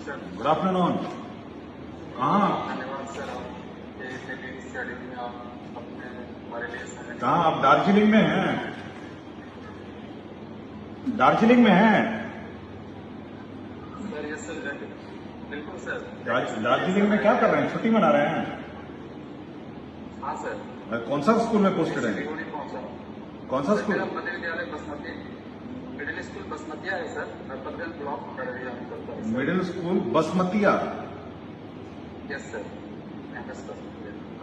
Good afternoon. कहाँ कहाँ आप? दार्जिलिंग में हैं? दार्जिलिंग में हैं? सर यस सर, बिल्कुल सर। दार्जिलिंग में क्या कर रहे हैं? छुट्टी मना रहे हैं? हाँ सर। कौन सा स्कूल में पोस्टेड है? कौन सा स्कूल? मध्य विद्यालय बसमती, मिडिल स्कूल बसमतिया है सर, नरपतगंज ब्लॉक अररिया में। मिडिल स्कूल बसमतिया? Yes sir,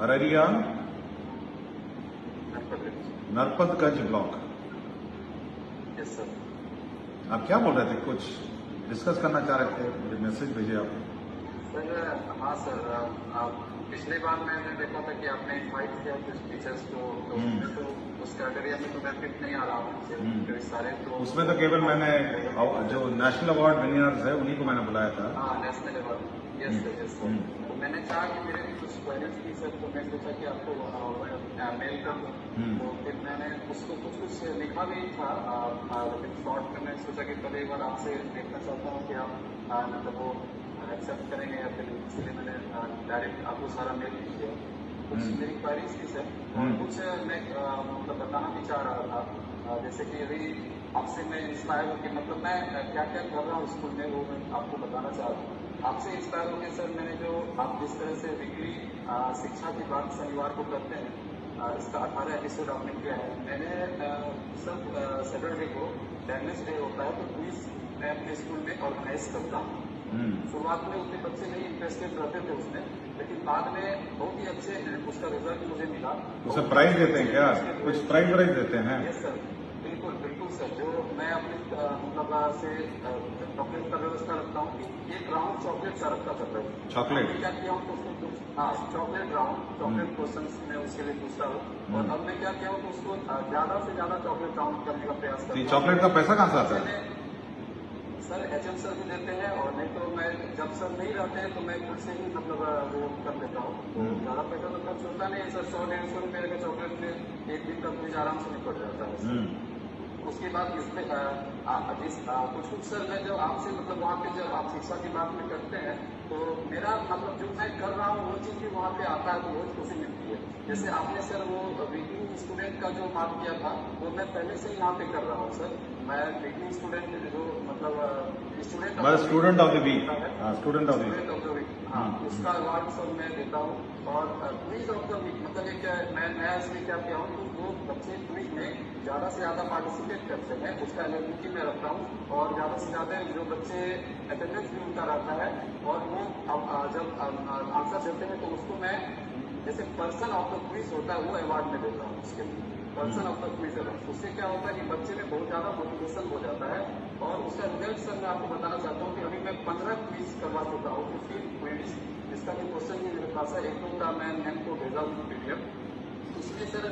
Araria Narpatganj. Narpatganj block. Yes sir. आप क्या बोल रहे थे? कुछ डिस्कस करना चाह रहे थे, मुझे मैसेज भेजे आप। सर हाँ सर, पिछली बार मैंने देखा था कि आपने इन्वाइट किया कुछ टीचर्स को, तो उस कैटेगरी में तो मैं फिट नहीं आ रहा हूँ सारे। तो उसमें तो केवल मैंने जो नेशनल अवार्ड विनर्स है उन्हीं को मैंने बुलाया था। हाँ, national award. Yes sir, yes sir. तो मैंने चाहा कि मेरे भी कुछ क्वेरीज थी सर, तो मैं सोचा कि आपको मेल कर दूँ। तो फिर मैंने उसको कुछ लिखा भी था, लेकिन शॉर्ट में मैं सोचा कि पहले एक बार आपसे देखना चाहता हूँ कि आप मतलब वो एक्सेप्ट करेंगे या फिर, इसलिए मैंने डायरेक्ट आपको सारा मेल किया। कुछ मेरी क्वेरीज थी सर, और कुछ मैं मतलब बताना भी चाह रहा था। जैसे कि अभी आपसे मैं इंस्पायर होकर, मतलब मैं क्या क्या कर रहा हूँ स्कूल में, वो मैं आपको बताना चाह रहा हूँ। आपसे इंस्पायर होकर सर, मैंने जो आप जिस तरह से वीकली शिक्षा की बात शनिवार को करते हैं, इसका 18 एपिसोड आपने किया है। मैंने सब सैटरडे को लैंग्वेज डे होता है, तो क्विज मैं अपने स्कूल में ऑर्गेनाइज करता हूँ। शुरुआत में उतने बच्चे नहीं इंटरेस्टेड रहते थे उसमें, लेकिन बाद में बहुत ही अच्छे उसका रिजल्ट मुझे मिला। उसे प्राइज देते हैं क्या? कुछ प्राइज देते हैं? यस सर, बिल्कुल बिल्कुल सर। जो मैं अपने मतलब से चॉकलेट का व्यवस्था रखता हूँ कि एक राउंड चॉकलेट का रखता था। चॉकलेट क्या किया हूँ तो उसको कुछ, हाँ, चॉकलेट राउंड, चॉकलेट क्वेश्चन में उसके लिए पूछता हूँ। और अब मैं क्या किया हूँ तो उसको ज्यादा से ज्यादा चॉकलेट राउंड करने का प्रयास करता हूँ। चॉकलेट का पैसा कहाँ से आता है? सर एचएम सर भी देते हैं, और नहीं तो मैं जब सर नहीं रहते हैं तो मैं खुद से ही मतलब वो कर देता हूँ। तो ज्यादा पैसा तो खर्च होता नहीं है सर, 100-150 रुपये का चॉकलेट में एक दिन का कुछ आराम से निकल जाता है। उसके बाद इसमें कुछ सर मैं जब आपसे मतलब वहाँ पे जब आप शिक्षा की बात में करते हैं, तो मेरा मतलब जो मैं कर रहा हूँ वो चीज़ भी वहाँ पे आता है, तो बहुत खुशी मिलती है। जैसे आपने सर वो बिगनिंग स्टूडेंट का जो बात किया था, वो मैं पहले से ही यहाँ पे कर रहा हूँ सर। मैं बिगनिंग स्टूडेंट जो मतलब student of the week, student of the week, हाँ, उसका अवार्ड सर मैं देता हूँ। और क्विज ऑफ द वीक मतलब एक मैं नया इसमें क्या किया हूँ, तो जो बच्चे क्विज में ज्यादा से ज्यादा पार्टिसिपेट करते हैं उसका एलिजिबिलिटी में रखता हूँ, और ज्यादा से ज्यादा जो बच्चे अटेंडेंस भी उनका रहता है, और वो जब आंसर देते हैं तो उसको मैं जैसे पर्सन ऑफ द क्विज होता है वो अवार्ड में देता हूँ। उसके लिए person of the quiz award, उससे क्या होता है कि बच्चे में बहुत ज्यादा मोटिवेशन हो जाता है। और उसका रिजल्ट सर मैं आपको बताना चाहता हूँ कि अभी मैं 15 क्विज करवा चुका हूँ, 15 क्विज, जिसका भी क्वेश्चन भी मेरे पास है। एक दो का मैं मैम को भेजा हूँ पीडीएफ। उसमें सर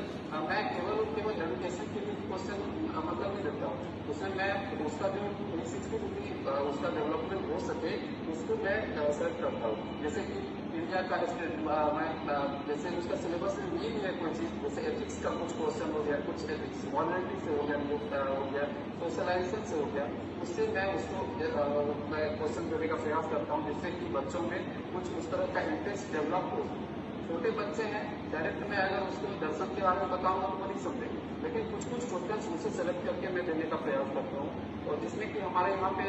मैं केवल एजुकेशन के लिए क्वेश्चन मतलब नहीं देता हूँ, उसमें मैं उसका जो 360 डिग्री उसका डेवलपमेंट हो सके उसको मैं सेलेक्ट करता हूँ। जैसे कि इंडिया का मैं जैसे उसका सिलेबस में ये भी है कोई चीज़, जैसे एथिक्स का कुछ क्वेश्चन हो गया, कुछ एथिक्स मॉडर्निटी से हो गया, सोशलाइजेशन से हो गया, उससे मैं उसको मैं क्वेश्चन देने का प्रयास करता हूँ, जिससे कि बच्चों में कुछ उस तरह का इंटरेस्ट डेवलप हो। छोटे बच्चे हैं, डायरेक्ट मैं अगर उसको दर्शन के बारे में बताऊंगा तो नहीं समझेंगे, लेकिन कुछ क्वेश्चन उसे सेलेक्ट करके मैं देने का प्रयास करता हूँ। और जिसमें कि हमारे यहाँ पे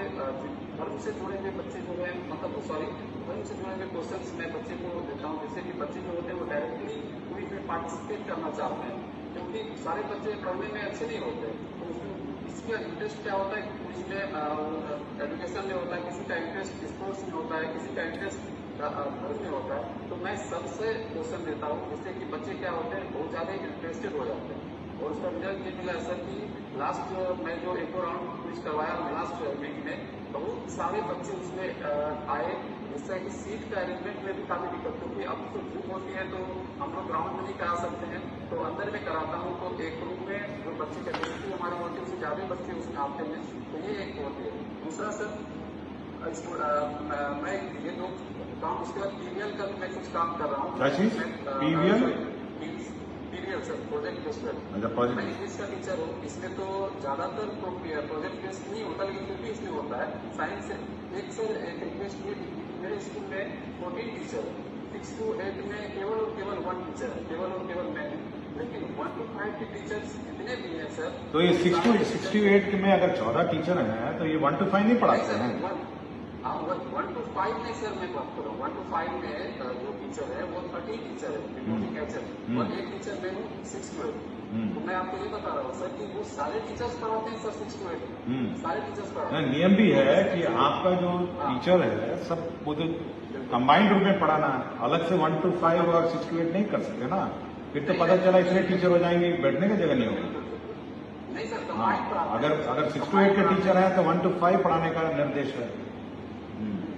धर्म से जुड़े हुए बच्चे जो है, मतलब धर्म से जुड़े हुए क्वेश्चन मैं बच्चे को देता हूँ, जैसे कि बच्चे जो होते हैं वो डायरेक्टली क्विज में पार्टिसिपेट करना चाहते हैं, क्योंकि सारे बच्चे पढ़ने में अच्छे नहीं होते। तो इसका इंटरेस्ट क्या होता है, क्विज में एजुकेशन में होता है, किसी का इंटरेस्ट स्पोर्ट्स में होता है, किसी का इंटरेस्ट धर्म में होता है। तो मैं सबसे क्वेश्चन देता हूँ, जिससे कि बच्चे क्या होते हैं बहुत ज्यादा इंटरेस्टेड हो जाते हैं। और उसका रिजल्ट ये मिला सर कि लास्ट मैं जो एक दो राउंड क्विज करवाया लास्ट वीक में, बहुत सारे बच्चे उसमें आए, जिससे कि सीट का अरेंजमेंट में भी काफी दिक्कत, क्योंकि अब तो धूप होती है तो हम लोग ग्राउंड में नहीं करा सकते हैं, तो अंदर में कराता हूँ। तो एक रूम में जो बच्चे कैपेसिटी हमारी होती है उससे ज्यादा बच्चे उसमें आते हैं, तो ये एक होती है। दूसरा सर मैं ये दो काम, उसके बाद पीवीएल का भी मैं कुछ काम कर रहा हूँ। PVL sir, project based. मैं इंग्लिश का टीचर हूँ, इसमें तो ज्यादातर प्रोजेक्ट बेस्ड नहीं होता, लेकिन फिर भी इसमें होता है। साइंस से एक सर एक रिक्वेस्ट मेरे स्कूल में 14 टीचर, 6 to 8 में केवल और केवल 1 टीचर है, केवल और केवल मैं। लेकिन 1 to 5 के टीचर्स इतने भी हैं सर। तो ये 6 to 8 में अगर 14 टीचर हैं तो ये 1 to 5 नहीं पढ़ाते हैं? 1 to 5 में सर मैं बात कर रहा हूँ। 1 to 5 में जो टीचर है वो 13 टीचर है, और एक टीचर मैं हूँ 6 to 8। तो मैं आपको ये बता रहा हूँ सर कि वो सारे टीचर्स पढ़ाते हैं सर 6 to 8, सारे टीचर्स पढ़ाते हैं। नियम भी है कि आपका जो टीचर है सब वो जो कंबाइंड रूप में पढ़ाना है, अलग से 1 to 5 और 6 to 8 नहीं कर सकते ना। फिर तो पता चला इतने टीचर हो जाएंगे, बैठने की जगह नहीं होगी। नहीं सर, हाँ, कंबाइंड पढ़ाते हैं। अगर 6 to 8 के टीचर हैं तो 1 to 5 पढ़ाने का निर्देश है।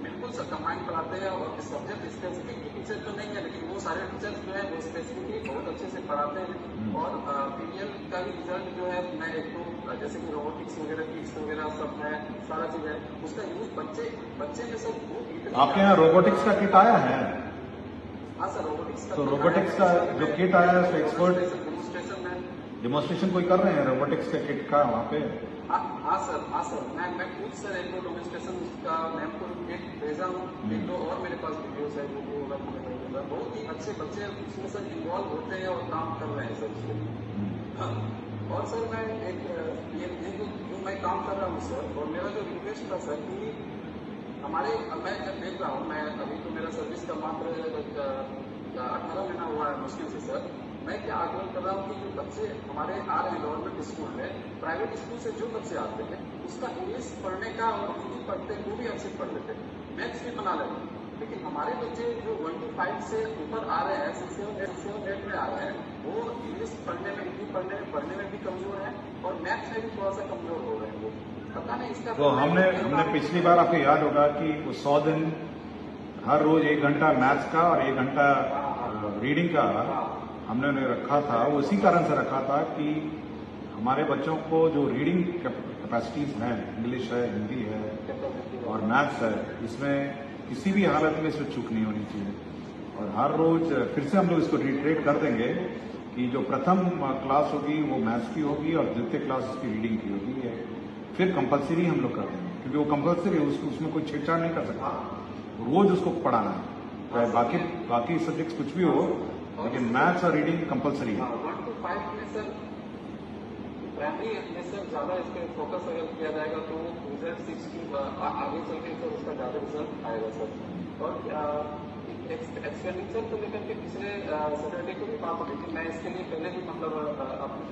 बिल्कुल सर, कंबाइंड पढ़ाते हैं, और सब्जेक्ट स्पेसिफिक टीचर तो नहीं है, लेकिन वो सारे टीचर्स जो है वो स्पेसिफिकली बहुत अच्छे से पढ़ाते हैं। और पीडीएल का भी रिजल्ट जो है, मैं एक तो जैसे कि रोबोटिक्स वगैरह, किट्स वगैरह सब है, सारा चीज है, उसका यूज बच्चे में सब। आपके यहाँ रोबोटिक्स का किट आया है? हाँ सर, रोबोटिक्स का। तो रोबोटिक्स का जो किट आया है उसका एक्सपर्ट डेमोन्स्ट्रेशन में डेमोन्स्ट्रेशन कोई कर रहे हैं रोबोटिक्स के किट का वहाँ पे? हाँ सर, मैं खुद सर एक दो डेमोन्स्ट्रेशन का मैं आपको किट भेजा हूँ। एक दो और मेरे पास वीडियोस है, वो बहुत ही अच्छे बच्चे उसमें सर इन्वॉल्व होते हैं और काम कर रहे हैं सर उसमें। और सर मैं ये जो मैं काम कर रहा हूँ सर, और मेरा जो रिक्वेस्ट था सर कि हमारे, मैं जब देख रहा हूँ, मैं अभी तो मेरा सर्विस का मात्र 18 महीना हुआ है मुश्किल से सर। मैं क्या आग्रह कर रहा हूँ कि जो बच्चे हमारे आ रहे हैं गवर्नमेंट स्कूल में, प्राइवेट स्कूल से जो बच्चे आते हैं उसका इंग्लिश पढ़ने का, और हिंदी पढ़ते हैं वो भी अच्छे पढ़ लेते हैं, मैथ्स भी बना लेते हैं। लेकिन हमारे बच्चे जो 1 to 5 से ऊपर आ रहे हैं, 6 7 8 में आ रहे हैं, वो इंग्लिश पढ़ने में, हिंदी पढ़ने में भी कमजोर है, और मैथ्स में भी थोड़ा सा कमजोर हो रहे हैं वो। पता नहीं इसका। तो हमने पिछली बार आपको याद होगा कि 100 दिन हर रोज 1 घंटा मैथ्स का और 1 घंटा रीडिंग का हमने उन्हें रखा था। वो इसी कारण से रखा था कि हमारे बच्चों को जो रीडिंग कैपेसिटीज हैं, इंग्लिश है, हिंदी है और मैथ्स है, इसमें किसी भी हालत में इसमें चूक नहीं होनी चाहिए। और हर रोज फिर से हम लोग इसको रिट्रेट कर देंगे कि जो प्रथम क्लास होगी वो मैथ्स की होगी और द्वितीय क्लास उसकी रीडिंग की होगी। फिर कंपलसरी हम लोग कर देंगे, क्योंकि वो कंपलसरी है, उसमें कोई छेड़छाड़ नहीं कर सकता, रोज उसको पढ़ाना है। बाकी सब्जेक्ट्स कुछ भी हो, लेकिन मैथ्स और रीडिंग कंपलसरी है। 1 to 5 में सर प्राइमरी में सर ज्यादा इस पर फोकस अगर किया जाएगा तो रिजल्ट 6 की आगे चल के सर उसका ज्यादा रिजल्ट आएगा सर। और एक्सपेंडिचर को लेकर के पिछले सैटरडे को भी बात हो रही थी, मैं इसके लिए पहले भी मतलब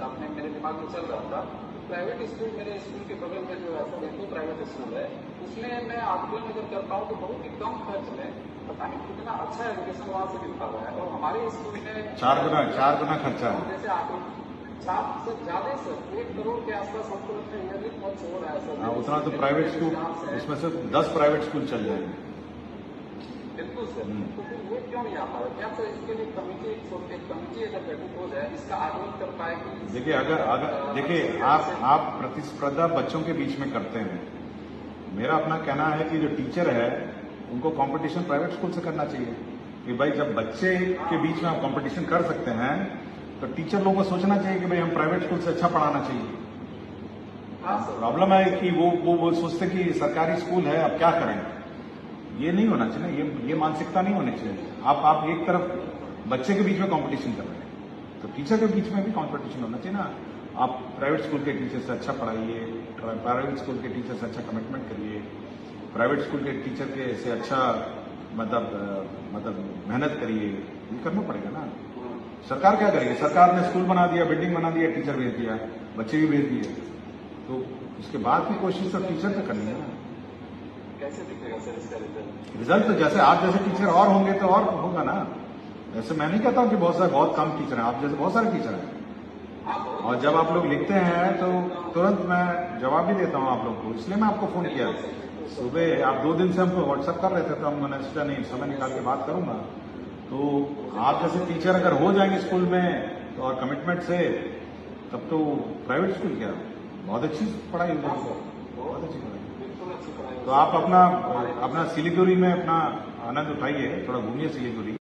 अपने मेरे दिमाग में चल रहा था। प्राइवेट स्कूल, मेरे स्कूल के बगल में जो है सर एक प्राइवेट स्कूल है, उसमें मैं आकलन अगर करता हूँ तो बहुत ही कम खर्च में पता नहीं कितना अच्छा एजुकेशन वहाँ से मिल पा रहा है। और हमारे स्कूल में 4 गुना खर्चा है। जैसे आकलन 4 से ज्यादा सर 1 करोड़ के आसपास हमको लगता है ईयरली खर्च हो रहा है सर। उतना तो प्राइवेट स्कूल, इसमें से 10 प्राइवेट स्कूल चल जाएंगे। बिल्कुल सर, तो फिर वो क्यों नहीं आ पा रहा? क्या सर इसके लिए कमिटी अगर गठित हो जाए, इसका आकलन कर पाए कि देखिए, अगर देखिए आप प्रतिस्पर्धा बच्चों के बीच में करते हैं। मेरा अपना कहना है कि जो टीचर है उनको कंपटीशन प्राइवेट स्कूल से करना चाहिए कि भाई जब बच्चे के बीच में आप कंपटीशन कर सकते हैं तो टीचर लोगों को सोचना चाहिए कि भाई हम प्राइवेट स्कूल से अच्छा पढ़ाना चाहिए। प्रॉब्लम है कि वो सोचते कि सरकारी स्कूल है, अब क्या करें। ये नहीं होना चाहिए, ये मानसिकता नहीं होनी चाहिए। आप एक तरफ बच्चे के बीच में कंपटीशन कर रहे हैं तो टीचर के बीच में भी कंपटीशन होना चाहिए ना। आप प्राइवेट स्कूल के टीचर से अच्छा पढ़ाइए, प्राइवेट स्कूल के टीचर से अच्छा कमिटमेंट करिए, प्राइवेट स्कूल के टीचर के से अच्छा मतलब मेहनत करिए। ये करना पड़ेगा ना। सरकार क्या करेगी? सरकार ने स्कूल बना दिया, बिल्डिंग बना दिया, टीचर भेज दिया, बच्चे भी भेज दिए, तो उसके बाद की कोशिश तो टीचर पे करनी है ना। कैसे दिखेगा सर इसका रिजल्ट? तो जैसे आप जैसे टीचर और होंगे तो और होगा ना। ऐसे मैं नहीं कहता हूँ कि बहुत कम टीचर हैं, आप जैसे बहुत सारे टीचर हैं। और जब आप लोग लिखते हैं तो तुरंत मैं जवाब भी देता हूँ आप लोग को, इसलिए मैं आपको फोन किया। सुबह आप 2 दिन से हमको व्हाट्सएप कर रहे थे तो मैंने सोचा नहीं, समय निकाल के बात करूंगा। तो आप जैसे टीचर अगर हो जाएंगे स्कूल में तो और कमिटमेंट से, तब तो प्राइवेट स्कूल क्या बहुत अच्छी पढ़ाई होगी, बहुत अच्छी पढ़ाई। तो आप अपना सिलीगुड़ी में अपना आनंद उठाइए, थोड़ा घूमिए सिलीगुड़ी।